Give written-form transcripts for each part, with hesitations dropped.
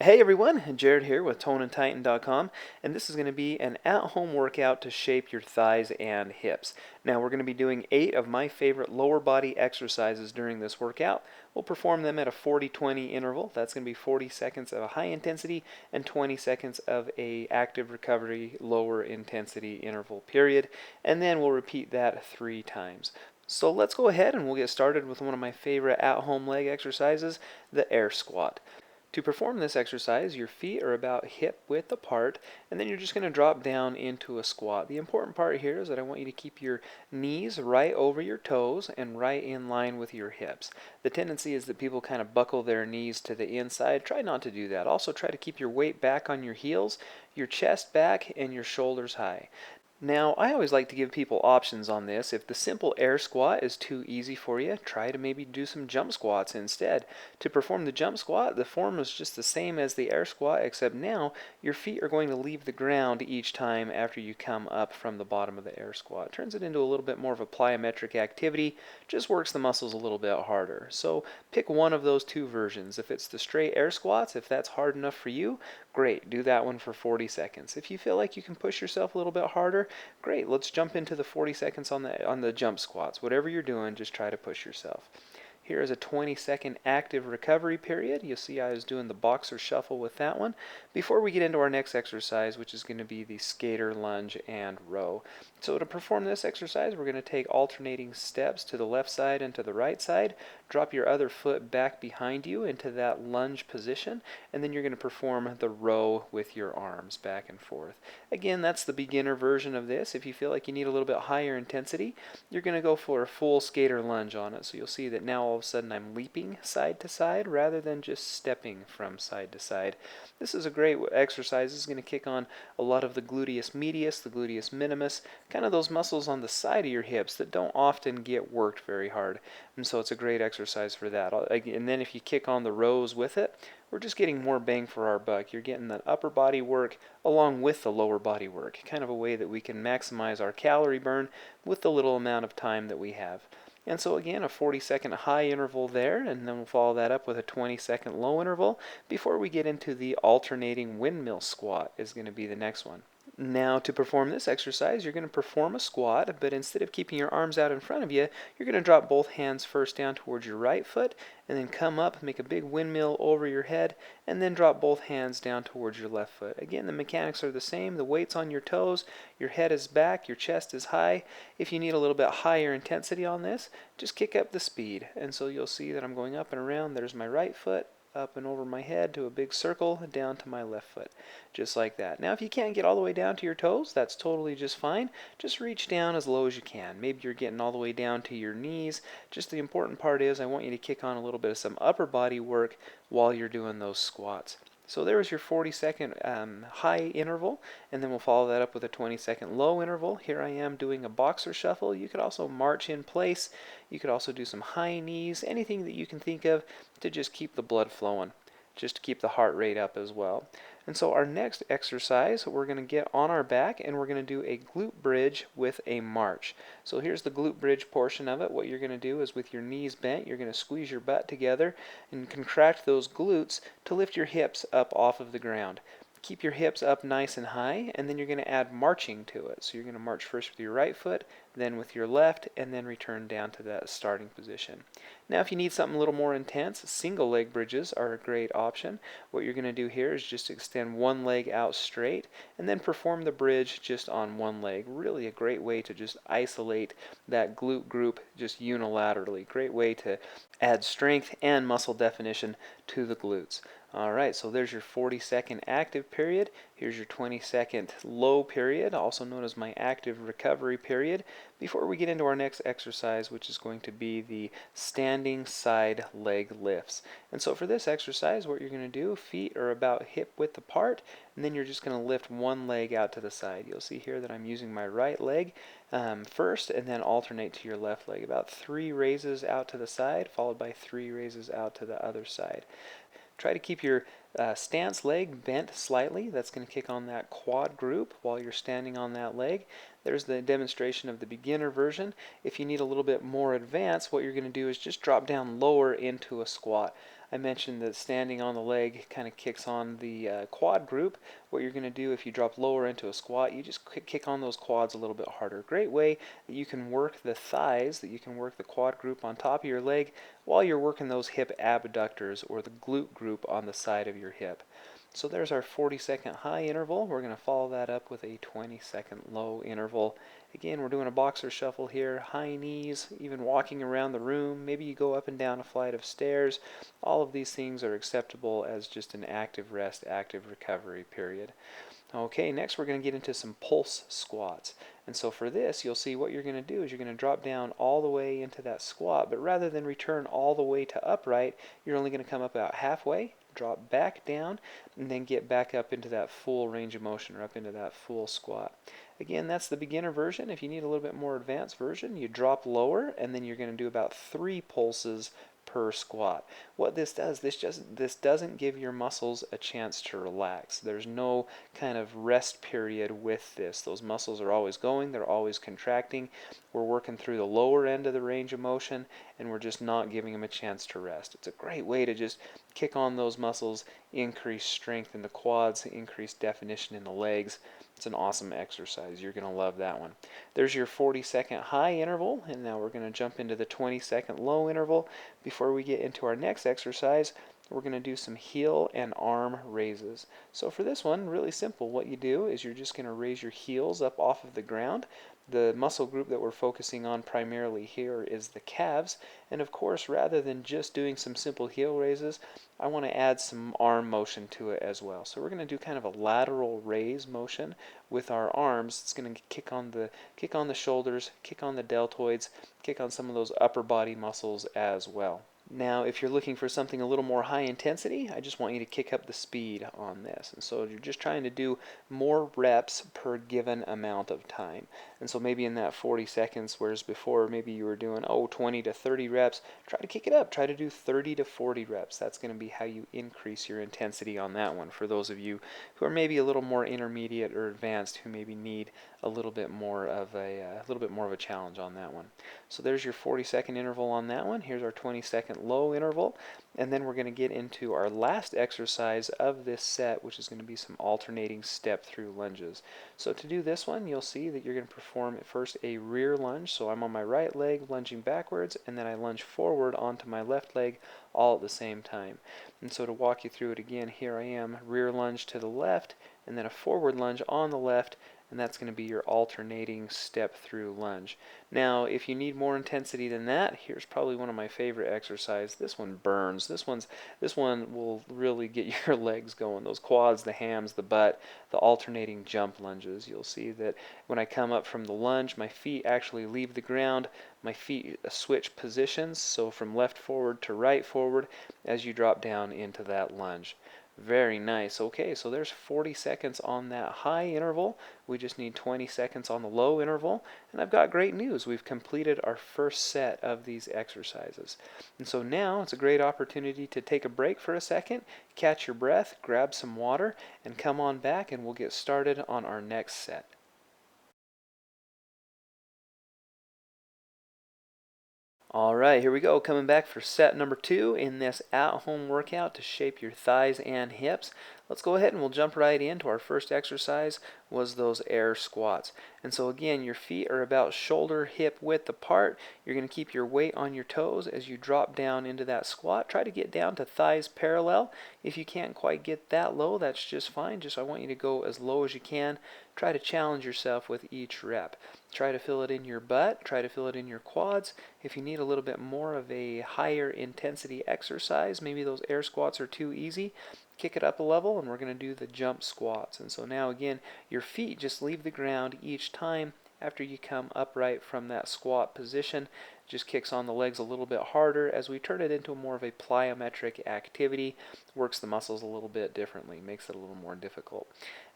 Hey everyone, Jared here with ToneandTitan.com, and this is going to be an at-home workout to shape your thighs and hips. Now we're going to be doing 8 of my favorite lower body exercises during this workout. We'll perform them at a 40-20 interval. That's going to be 40 seconds of a high intensity and 20 seconds of a active recovery lower intensity interval period, and then we'll repeat that 3 times. So let's go ahead and we'll get started with one of my favorite at-home leg exercises, the air squat. To perform this exercise, your feet are about hip width apart, and then you're just going to drop down into a squat. The important part here is that I want you to keep your knees right over your toes and right in line with your hips. The tendency is that people kind of buckle their knees to the inside. Try not to do that. Also try to keep your weight back on your heels, your chest back, and your shoulders high. Now, I always like to give people options on this. If the simple air squat is too easy for you, try to maybe do some jump squats instead. To perform the jump squat, the form is just the same as the air squat, except now your feet are going to leave the ground each time after you come up from the bottom of the air squat. It turns it into a little bit more of a plyometric activity, just works the muscles a little bit harder. So pick one of those two versions. If it's the straight air squats, if that's hard enough for you, great, do that one for 40 seconds. If you feel like you can push yourself a little bit harder, great, let's jump into the 40 seconds on the jump squats. Whatever you're doing, just try to push yourself. Here is a 20-second active recovery period. You'll see I was doing the boxer shuffle with that one before we get into our next exercise, which is going to be the skater lunge and row. So to perform this exercise, we're going to take alternating steps to the left side and to the right side. Drop your other foot back behind you into that lunge position, and then you're going to perform the row with your arms back and forth. Again, that's the beginner version of this. If you feel like you need a little bit higher intensity, you're going to go for a full skater lunge on it. So you'll see that now all of a sudden I'm leaping side to side rather than just stepping from side to side. This is a great exercise. This is going to kick on a lot of the gluteus medius, the gluteus minimus, kind of those muscles on the side of your hips that don't often get worked very hard. And so it's a great exercise for that. And then if you kick on the rows with it, we're just getting more bang for our buck. You're getting the upper body work along with the lower body work, kind of a way that we can maximize our calorie burn with the little amount of time that we have. And so again, a 40-second high interval there, and then we'll follow that up with a 20-second low interval before we get into the alternating windmill squat is going to be the next one. Now, to perform this exercise, you're going to perform a squat, but instead of keeping your arms out in front of you, you're going to drop both hands first down towards your right foot, and then come up, make a big windmill over your head, and then drop both hands down towards your left foot. Again, the mechanics are the same. The weight's on your toes, your head is back, your chest is high. If you need a little bit higher intensity on this, just kick up the speed. And so you'll see that I'm going up and around. There's my right foot, up and over my head to a big circle, down to my left foot, just like that. Now if you can't get all the way down to your toes, that's totally just fine. Just reach down as low as you can. Maybe you're getting all the way down to your knees. Just the important part is I want you to kick on a little bit of some upper body work while you're doing those squats. So there's your 40-second high interval, and then we'll follow that up with a 20-second low interval. Here I am doing a boxer shuffle. You could also march in place. You could also do some high knees, anything that you can think of to just keep the blood flowing, just to keep the heart rate up as well. And so our next exercise, we're going to get on our back and we're going to do a glute bridge with a march. So here's the glute bridge portion of it. What you're going to do is with your knees bent, you're going to squeeze your butt together and contract those glutes to lift your hips up off of the ground. Keep your hips up nice and high, and then you're going to add marching to it. So you're going to march first with your right foot, then with your left, and then return down to that starting position. Now if you need something a little more intense, single leg bridges are a great option. What you're going to do here is just extend one leg out straight, and then perform the bridge just on one leg. Really a great way to just isolate that glute group just unilaterally. Great way to add strength and muscle definition to the glutes. Alright, so there's your 40-second active period. Here's your 20-second low period, also known as my active recovery period, before we get into our next exercise, which is going to be the standing side leg lifts. And so for this exercise, what you're going to do, feet are about hip width apart, and then you're just going to lift one leg out to the side. You'll see here that I'm using my right leg first, and then alternate to your left leg. About 3 raises out to the side, followed by 3 raises out to the other side. Try to keep your stance leg bent slightly. That's going to kick on that quad group while you're standing on that leg. There's the demonstration of the beginner version. If you need a little bit more advanced, what you're going to do is just drop down lower into a squat. I mentioned that standing on the leg kind of kicks on the quad group. What you're going to do if you drop lower into a squat, you just kick on those quads a little bit harder. Great way that you can work the thighs, that you can work the quad group on top of your leg while you're working those hip abductors or the glute group on the side of your hip. So there's our 40-second high interval. We're going to follow that up with a 20-second low interval. Again, we're doing a boxer shuffle here, high knees, even walking around the room. Maybe you go up and down a flight of stairs. All of these things are acceptable as just an active rest, active recovery period. Okay, next we're going to get into some pulse squats. And so for this, you'll see what you're going to do is you're going to drop down all the way into that squat, but rather than return all the way to upright, you're only going to come up about halfway, drop back down, and then get back up into that full range of motion or up into that full squat. Again, that's the beginner version. If you need a little bit more advanced version, you drop lower, and then you're going to do about 3 pulses per squat. What this does, this doesn't give your muscles a chance to relax. There's no kind of rest period with this. Those muscles are always going, they're always contracting. We're working through the lower end of the range of motion, and we're just not giving them a chance to rest. It's a great way to just kick on those muscles, increase strength in the quads, increase definition in the legs. It's an awesome exercise. You're going to love that one. There's your 40-second high interval, and now we're going to jump into the 20-second low interval. Before we get into our next exercise, we're going to do some heel and arm raises. So for this one, really simple. What you do is you're just going to raise your heels up off of the ground. The muscle group that we're focusing on primarily here is the calves. And of course, rather than just doing some simple heel raises, I want to add some arm motion to it as well. So we're going to do kind of a lateral raise motion with our arms. It's going to kick on the shoulders, kick on the deltoids, kick on some of those upper body muscles as well. Now, if you're looking for something a little more high intensity, I just want you to kick up the speed on this. And so you're just trying to do more reps per given amount of time. And so maybe in that 40 seconds, whereas before maybe you were doing 20 to 30 reps, try to kick it up. Try to do 30 to 40 reps. That's going to be how you increase your intensity on that one for those of you who are maybe a little more intermediate or advanced, who maybe need a little bit more of a challenge on that one. So there's your 40-second interval on that one. Here's our 20-second low interval, and then we're going to get into our last exercise of this set, which is going to be some alternating step through lunges. So to do this one, you'll see that you're going to perform at first a rear lunge. So I'm on my right leg lunging backwards, and then I lunge forward onto my left leg all at the same time. And so to walk you through it again, here I am, rear lunge to the left, and then a forward lunge on the left, and that's going to be your alternating step through lunge. Now, if you need more intensity than that, here's probably one of my favorite exercises. This one burns. This one will really get your legs going. Those quads, the hams, the butt, the alternating jump lunges. You'll see that when I come up from the lunge, my feet actually leave the ground. My feet switch positions, so from left forward to right forward as you drop down into that lunge. Very nice. Okay, so there's 40 seconds on that high interval. We just need 20 seconds on the low interval. And I've got great news. We've completed our first set of these exercises. And so now it's a great opportunity to take a break for a second, catch your breath, grab some water, and come on back and we'll get started on our next set. Alright, here we go, coming back for set number 2 in this at-home workout to shape your thighs and hips. Let's go ahead and we'll jump right into our first exercise, was those air squats. And so again, your feet are about shoulder hip width apart. You're going to keep your weight on your toes as you drop down into that squat. Try to get down to thighs parallel. If you can't quite get that low, that's just fine. I want you to go as low as you can. Try to challenge yourself with each rep. Try to feel it in your butt. Try to feel it in your quads. If you need a little bit more of a higher intensity exercise, maybe those air squats are too easy, kick it up a level and we're going to do the jump squats. And so now again, your feet just leave the ground each time after you come upright from that squat position. Just kicks on the legs a little bit harder as we turn it into more of a plyometric activity. Works the muscles a little bit differently, makes it a little more difficult.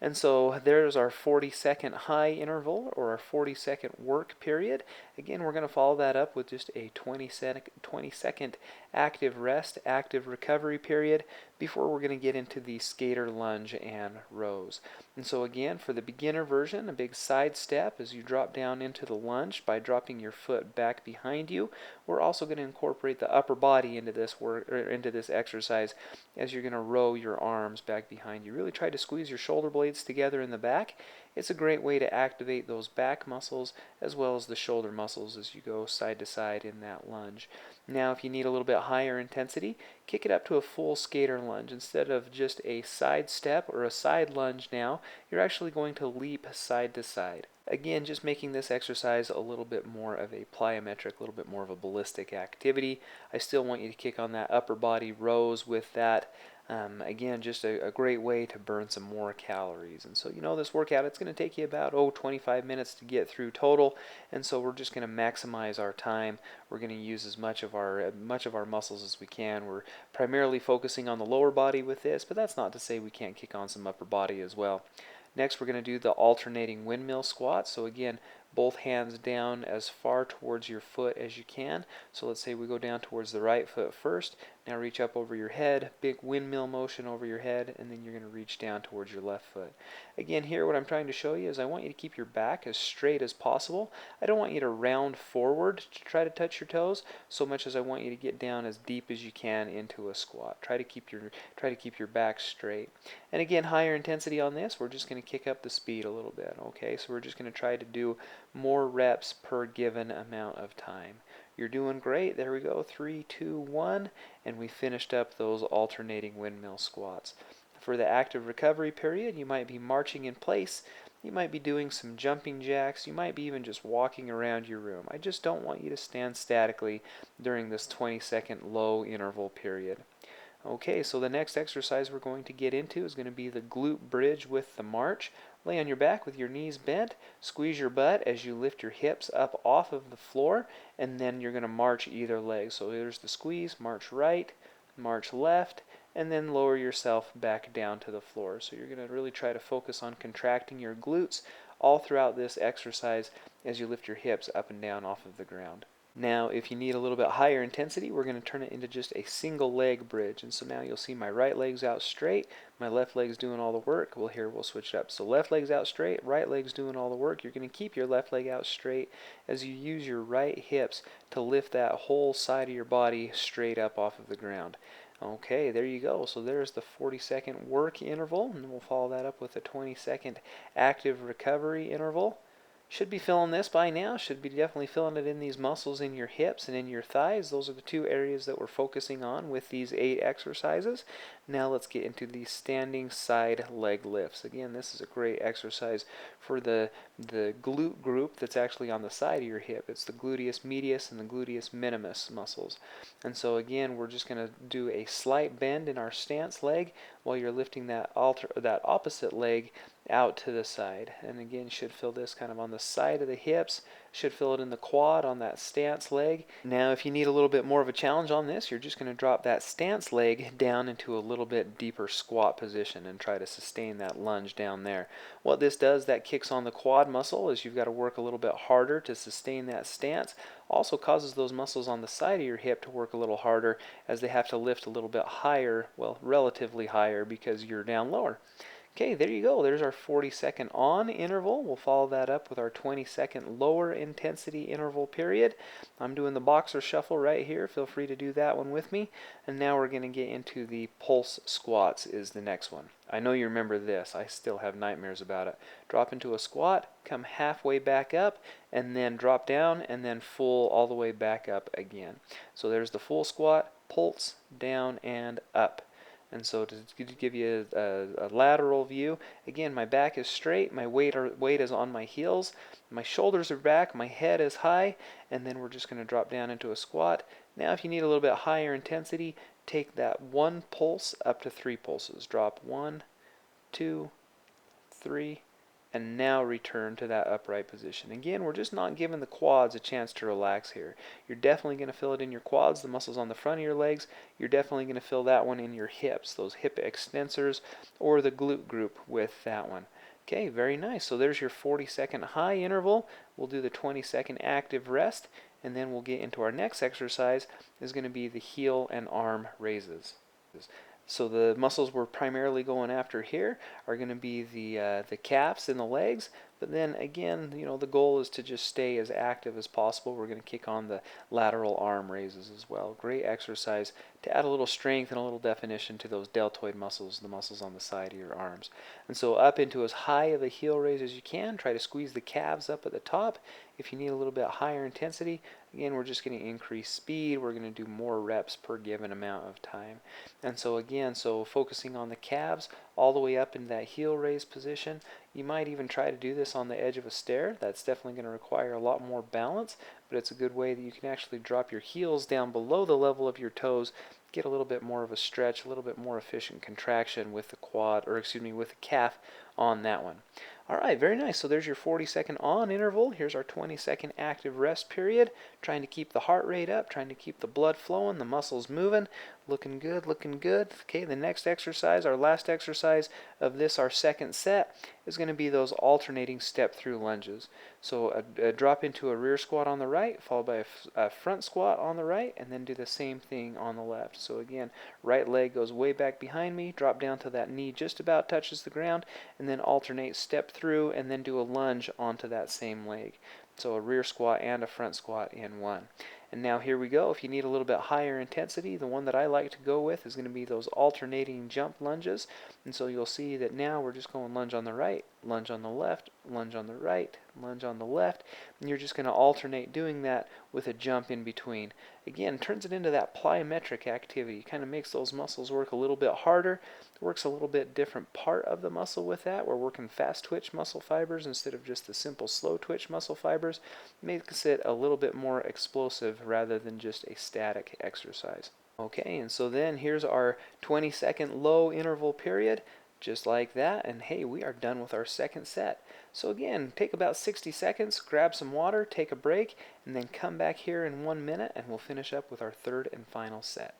And so there's our 40-second high interval, or our 40-second work period. Again, we're going to follow that up with just a 20-second active rest, active recovery period before we're going to get into the skater lunge and rows. And so again, for the beginner version, a big side step as you drop down into the lunge by dropping your foot back behind you. We're also going to incorporate the upper body into this into this exercise as you're going to row your arms back behind you. Really try to squeeze your shoulder blades together in the back. It's a great way to activate those back muscles as well as the shoulder muscles as you go side to side in that lunge. Now, if you need a little bit higher intensity, kick it up to a full skater lunge. Instead of just a side step or a side lunge now, you're actually going to leap side to side. Again, just making this exercise a little bit more of a plyometric, a little bit more of a ballistic activity. I still want you to kick on that upper body rows with that. Again, just a great way to burn some more calories. And so, this workout, it's going to take you about 25 minutes to get through total. And so we're just going to maximize our time. We're going to use as much of our muscles as we can. We're primarily focusing on the lower body with this, but that's not to say we can't kick on some upper body as well. Next, we're going to do the alternating windmill squat. So again, both hands down as far towards your foot as you can. So let's say we go down towards the right foot first. Now reach up over your head, big windmill motion over your head, and then you're going to reach down towards your left foot. Again, here what I'm trying to show you is I want you to keep your back as straight as possible. I don't want you to round forward to try to touch your toes so much as I want you to get down as deep as you can into a squat. Try to keep your back straight. And again, higher intensity on this, we're just going to kick up the speed a little bit. Okay, so we're just going to try to do more reps per given amount of time. You're doing great. There we go. 3, 2, 1. And we finished up those alternating windmill squats. For the active recovery period, you might be marching in place. You might be doing some jumping jacks. You might be even just walking around your room. I just don't want you to stand statically during this 20-second low interval period. Okay, so the next exercise we're going to get into is going to be the glute bridge with the march. Lay on your back with your knees bent. Squeeze your butt as you lift your hips up off of the floor, and then you're going to march either leg. So there's the squeeze, march right, march left, and then lower yourself back down to the floor. So you're going to really try to focus on contracting your glutes all throughout this exercise as you lift your hips up and down off of the ground. Now, if you need a little bit higher intensity, we're going to turn it into just a single leg bridge. And so now you'll see my right leg's out straight, my left leg's doing all the work. Well, here we'll switch it up. So left leg's out straight, right leg's doing all the work. You're going to keep your left leg out straight as you use your right hips to lift that whole side of your body straight up off of the ground. Okay, there you go. So there's the 40-second work interval, and we'll follow that up with a 20-second active recovery interval. Should be feeling this by now. Should be definitely feeling it in these muscles in your hips and in your thighs. Those are the two areas that we're focusing on with these 8 exercises. Now let's get into the standing side leg lifts. Again, this is a great exercise for the glute group that's actually on the side of your hip. It's the gluteus medius and the gluteus minimus muscles. And so again, we're just going to do a slight bend in our stance leg while you're lifting that opposite leg out to the side. And again, should feel this kind of on the side of the hips, should feel it in the quad on that stance leg. Now, if you need a little bit more of a challenge on this, you're just going to drop that stance leg down into a little bit deeper squat position and try to sustain that lunge down there. What this does, that kicks on the quad muscle as you've got to work a little bit harder to sustain that stance. Also causes those muscles on the side of your hip to work a little harder as they have to lift a little bit higher, well, relatively higher because you're down lower. Okay, there you go. There's our 40-second on interval. We'll follow that up with our 20-second lower intensity interval period. I'm doing the boxer shuffle right here. Feel free to do that one with me. And now we're going to get into the pulse squats is the next one. I know you remember this. I still have nightmares about it. Drop into a squat, come halfway back up, and then drop down, and then full all the way back up again. So there's the full squat, pulse, down, and up. And so to give you a lateral view, again, my back is straight, my weight is on my heels, my shoulders are back, my head is high, and then we're just going to drop down into a squat. Now if you need a little bit higher intensity, take that 1 pulse up to 3 pulses. Drop 1, 2, 3, and now return to that upright position. Again, we're just not giving the quads a chance to relax here. You're definitely going to feel it in your quads, the muscles on the front of your legs. You're definitely going to feel that one in your hips, those hip extensors, or the glute group with that one. Okay, very nice. So there's your 40-second high interval. We'll do the 20-second active rest, and then we'll get into our next exercise is going to be the heel and arm raises. So the muscles we're primarily going after here are going to be the calves and the legs. But then again, the goal is to just stay as active as possible. We're going to kick on the lateral arm raises as well. Great exercise to add a little strength and a little definition to those deltoid muscles, the muscles on the side of your arms. And so up into as high of a heel raise as you can. Try to squeeze the calves up at the top. If you need a little bit higher intensity, again, we're just going to increase speed. We're going to do more reps per given amount of time. And so again, focusing on the calves all the way up in that heel raise position. You might even try to do this on the edge of a stair. That's definitely going to require a lot more balance, but it's a good way that you can actually drop your heels down below the level of your toes, get a little bit more of a stretch, a little bit more efficient contraction with the with the calf on that one. All right, very nice. So there's your 40-second on interval. Here's our 20-second active rest period. Trying to keep the heart rate up, trying to keep the blood flowing, the muscles moving. Looking good, looking good. Okay, the next exercise, our last exercise of this, our second set, is going to be those alternating step-through lunges. So a drop into a rear squat on the right, followed by a front squat on the right, and then do the same thing on the left. So again, right leg goes way back behind me, drop down till that knee just about touches the ground, and then alternate step through, and then do a lunge onto that same leg. So a rear squat and a front squat in one. And now here we go. If you need a little bit higher intensity, the one that I like to go with is going to be those alternating jump lunges. And so you'll see that now we're just going lunge on the right, lunge on the left, lunge on the right, lunge on the left. And you're just going to alternate doing that with a jump in between. Again, turns it into that plyometric activity. Kind of makes those muscles work a little bit harder. Works a little bit different part of the muscle with that. We're working fast twitch muscle fibers instead of just the simple slow twitch muscle fibers. Makes it a little bit more explosive rather than just a static exercise. Okay, and so then here's our 20-second low interval period, just like that, and hey, we are done with our second set. So again, take about 60 seconds, grab some water, take a break, and then come back here in 1 minute, and we'll finish up with our third and final set.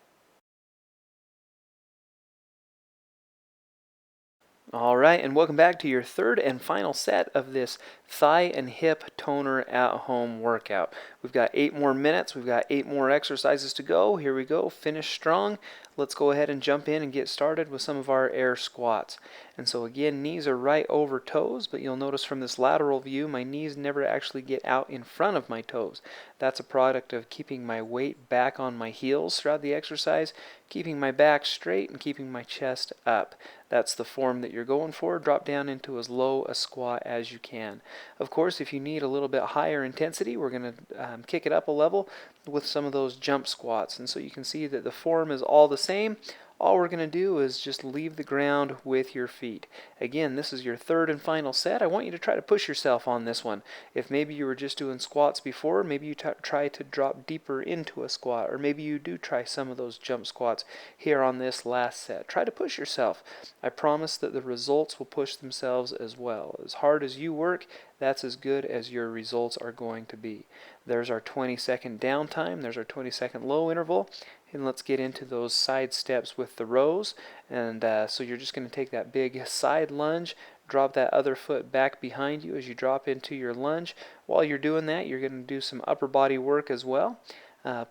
All right, and welcome back to your third and final set of this thigh and hip toner at home workout. We've got 8 more minutes. We've got 8 more exercises to go. Here we go. Finish strong. Let's go ahead and jump in and get started with some of our air squats. And so again, knees are right over toes, but you'll notice from this lateral view, my knees never actually get out in front of my toes. That's a product of keeping my weight back on my heels throughout the exercise, keeping my back straight and keeping my chest up. That's the form that you're going for. Drop down into as low a squat as you can. Of course, if you need a little bit higher intensity, we're going to kick it up a level with some of those jump squats. And so you can see that the form is all the same. All we're going to do is just leave the ground with your feet. Again, this is your third and final set. I want you to try to push yourself on this one. If maybe you were just doing squats before, maybe you try to drop deeper into a squat, or maybe you do try some of those jump squats here on this last set. Try to push yourself. I promise that the results will push themselves as well. As hard as you work, that's as good as your results are going to be. There's our 20-second downtime. There's our 20-second low interval. And let's get into those side steps with the rows. And so you're just going to take that big side lunge, drop that other foot back behind you as you drop into your lunge. While you're doing that, you're going to do some upper body work as well.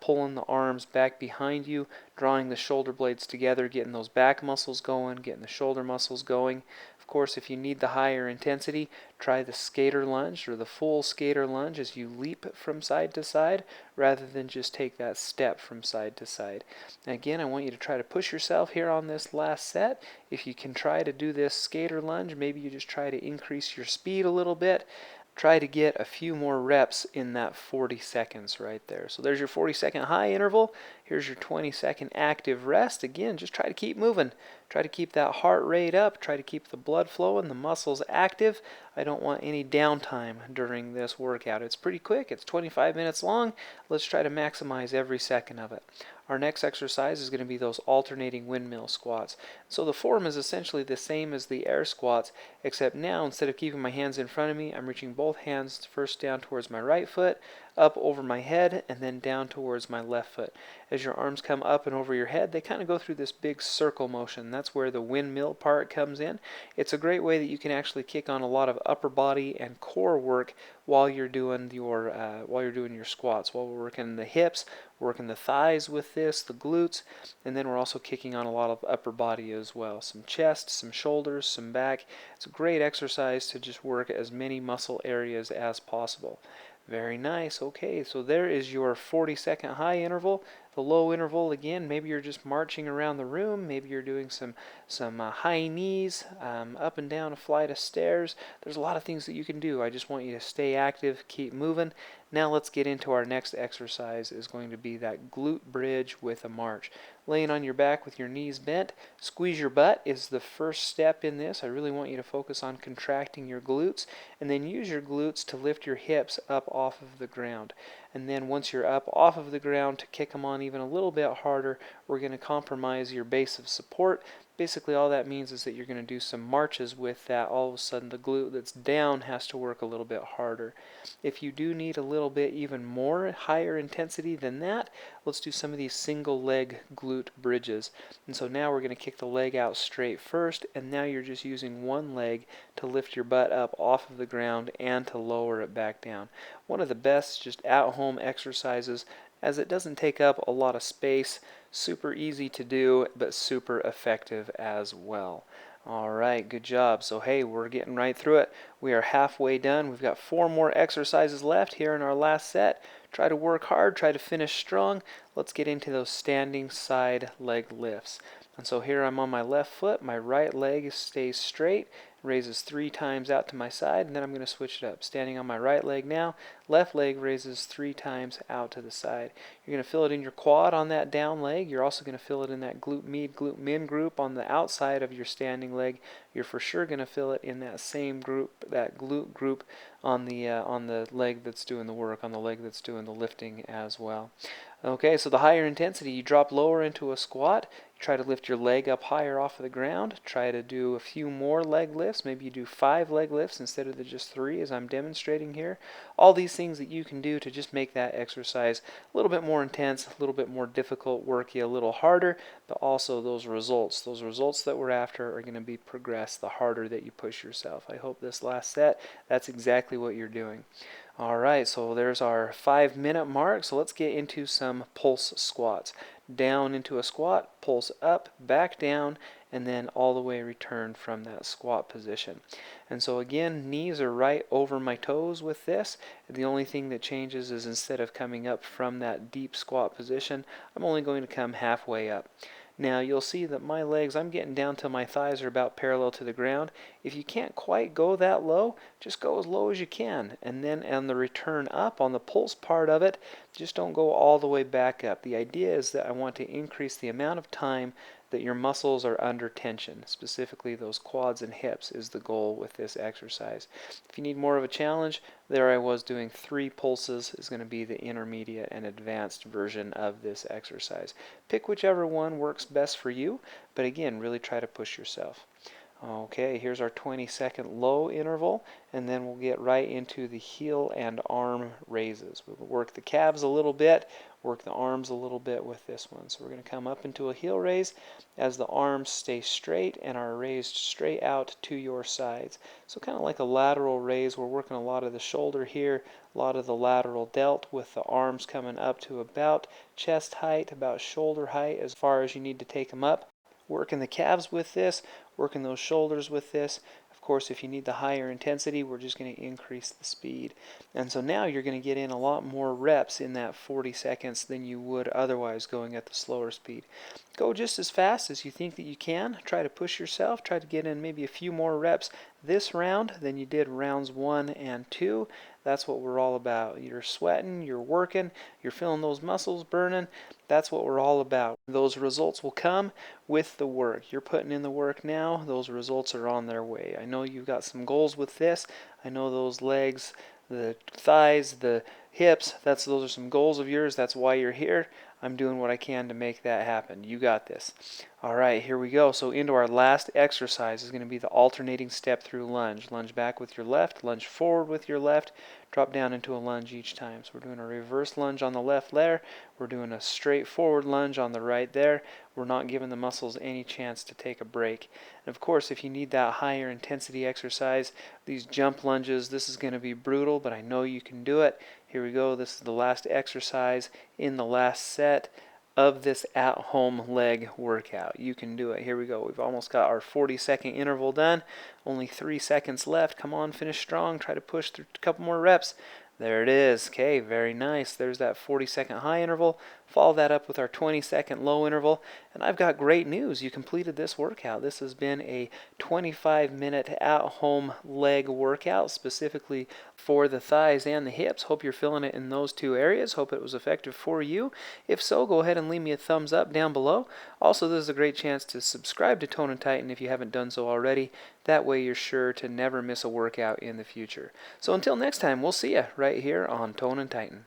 Pulling the arms back behind you, drawing the shoulder blades together, getting those back muscles going, getting the shoulder muscles going. Of course, if you need the higher intensity, try the skater lunge or the full skater lunge as you leap from side to side rather than just take that step from side to side. And again, I want you to try to push yourself here on this last set. If you can try to do this skater lunge, maybe you just try to increase your speed a little bit. Try to get a few more reps in that 40 seconds right there. So there's your 40-second high interval. Here's your 20-second active rest. Again, just try to keep moving. Try to keep that heart rate up, try to keep the blood flowing, the muscles active. I don't want any downtime during this workout. It's pretty quick, it's 25 minutes long. Let's try to maximize every second of it. Our next exercise is going to be those alternating windmill squats. So the form is essentially the same as the air squats, except now instead of keeping my hands in front of me, I'm reaching both hands first down towards my right foot, up over my head, and then down towards my left foot. As your arms come up and over your head, they kind of go through this big circle motion. That's where the windmill part comes in. It's a great way that you can actually kick on a lot of upper body and core work while you're doing your squats. While we're working the hips, working the thighs with this, the glutes, and then we're also kicking on a lot of upper body as well. Some chest, some shoulders, some back. It's a great exercise to just work as many muscle areas as possible. Very nice. Okay, so there is your 40-second high interval. The low interval, again, maybe you're just marching around the room. Maybe you're doing some high knees, up and down a flight of stairs. There's a lot of things that you can do. I just want you to stay active, keep moving. Now let's get into our next exercise. Is going to be that glute bridge with a march. Laying on your back with your knees bent. Squeeze your butt is the first step in this. I really want you to focus on contracting your glutes, and then use your glutes to lift your hips up off of the ground. And then once you're up off of the ground, to kick them on even a little bit harder, we're going to compromise your base of support. Basically all that means is that you're going to do some marches with that. All of a sudden the glute that's down has to work a little bit harder. If you do need a little bit even more higher intensity than that, let's do some of these single leg glute bridges. And so now we're going to kick the leg out straight first, and now you're just using one leg to lift your butt up off of the ground and to lower it back down. One of the best just at-home exercises, as it doesn't take up a lot of space, super easy to do, but super effective as well. Alright, good job. So hey, we're getting right through it. We are halfway done. We've got 4 more exercises left here in our last set. Try to work hard, try to finish strong. Let's get into those standing side leg lifts. And so here I'm on my left foot, my right leg stays straight, raises 3 times out to my side, and then I'm going to switch it up. Standing on my right leg now, left leg raises 3 times out to the side. You're going to feel it in your quad on that down leg. You're also going to feel it in that glute med, glute min group on the outside of your standing leg. You're for sure going to feel it in that same group, that glute group on the leg that's doing the work, on the leg that's doing the lifting as well. Okay, so the higher intensity, you drop lower into a squat. Try to lift your leg up higher off of the ground. Try to do a few more leg lifts. Maybe you do 5 leg lifts instead of the just 3 as I'm demonstrating here. All these things that you can do to just make that exercise a little bit more intense, a little bit more difficult, work you a little harder, but also those results that we're after are going to be progressed the harder that you push yourself. I hope this last set, that's exactly what you're doing. Alright, so there's our 5-minute mark. So let's get into some pulse squats. Down into a squat, pulse up, back down, and then all the way return from that squat position. And so again, knees are right over my toes with this. The only thing that changes is instead of coming up from that deep squat position, I'm only going to come halfway up. Now you'll see that my legs, I'm getting down till my thighs are about parallel to the ground. If you can't quite go that low, just go as low as you can. And then on the return up, on the pulse part of it, just don't go all the way back up. The idea is that I want to increase the amount of time that your muscles are under tension. Specifically those quads and hips is the goal with this exercise. If you need more of a challenge, there I was doing 3 pulses is going to be the intermediate and advanced version of this exercise. Pick whichever one works best for you, but again, really try to push yourself. Okay, here's our 20-second low interval, and then we'll get right into the heel and arm raises. We'll work the calves a little bit, work the arms a little bit with this one. So we're going to come up into a heel raise as the arms stay straight and are raised straight out to your sides. So kind of like a lateral raise. We're working a lot of the shoulder here, a lot of the lateral delt with the arms coming up to about chest height, about shoulder height as far as you need to take them up. Working the calves with this, working those shoulders with this. Of course, if you need the higher intensity, we're just going to increase the speed. And so now you're going to get in a lot more reps in that 40 seconds than you would otherwise going at the slower speed. Go just as fast as you think that you can. Try to push yourself. Try to get in maybe a few more reps this round than you did rounds 1 and 2. That's what we're all about. You're sweating, you're working, you're feeling those muscles burning. That's what we're all about. Those results will come with the work. You're putting in the work now. Those results are on their way. I know you've got some goals with this. I know those legs, the thighs, the hips, those are some goals of yours. That's why you're here. I'm doing what I can to make that happen. You got this. All right, here we go. So into our last exercise is going to be the alternating step through lunge. Lunge back with your left, lunge forward with your left, drop down into a lunge each time. So we're doing a reverse lunge on the left there. We're doing a straight forward lunge on the right there. We're not giving the muscles any chance to take a break. And of course, if you need that higher intensity exercise, these jump lunges, this is going to be brutal, but I know you can do it. Here we go. This is the last exercise in the last set of this at-home leg workout. You can do it. Here we go. We've almost got our 40-second interval done. Only 3 seconds left. Come on, finish strong. Try to push through a couple more reps. There it is. Okay, very nice. There's that 40-second high interval. Follow that up with our 20-second low interval. And I've got great news. You completed this workout. This has been a 25-minute at-home leg workout specifically for the thighs and the hips. Hope you're feeling it in those two areas. Hope it was effective for you. If so, go ahead and leave me a thumbs up down below. Also, this is a great chance to subscribe to Tone and Tighten if you haven't done so already. That way you're sure to never miss a workout in the future. So until next time, we'll see you right here on Tone and Tighten.